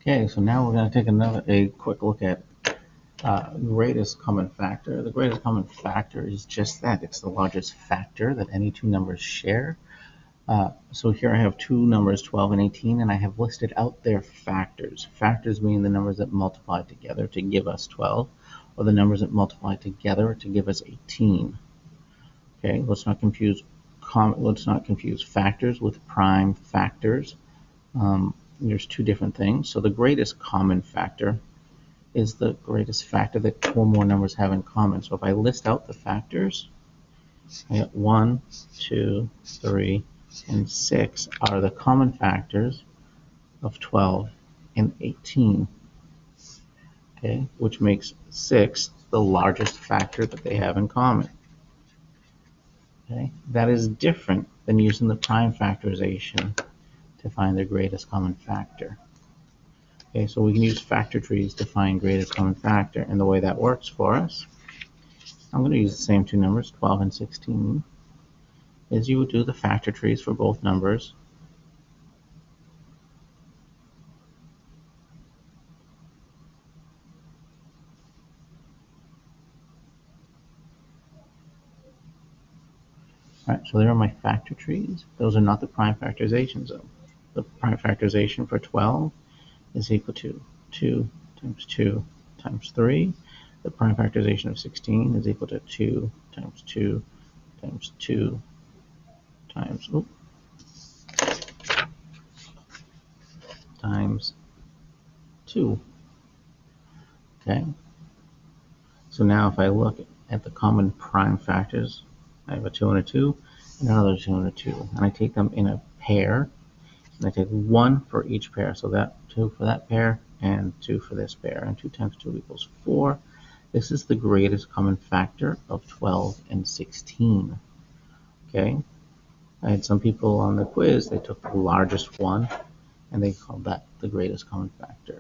Okay, so now we're going to take a quick look at greatest common factor. The greatest common factor is just that. It's the largest factor that any two numbers share. So here I have two numbers, 12 and 18, and I have listed out their factors. Factors mean the numbers that multiply together to give us 12, or the numbers that multiply together to give us 18. Okay, let's not confuse factors with prime factors. There's two different things. So the greatest common factor is the greatest factor that two or more numbers have in common. So if I list out the factors, I got 1, 2, 3, and 6 are the common factors of 12 and 18. Okay, which makes 6 the largest factor that they have in common. Okay, that is different than using the prime factorization to find their greatest common factor. Okay, so we can use factor trees to find greatest common factor, and the way that works for us, I'm going to use the same two numbers, 12 and 16, is you would do the factor trees for both numbers. Alright, so there are my factor trees. Those are not the prime factorizations though. The prime factorization for 12 is equal to 2 times 2 times 3. The prime factorization of 16 is equal to 2 times 2 times 2 times 2. Okay. So now if I look at the common prime factors, I have a 2 and a 2, and another 2 and a 2. And I take them in a pair, and I take 1 for each pair. So that 2 for that pair, and 2 for this pair. And 2 times 2 equals 4. This is the greatest common factor of 12 and 16. Okay? I had some people on the quiz, they took the largest one, and they called that the greatest common factor.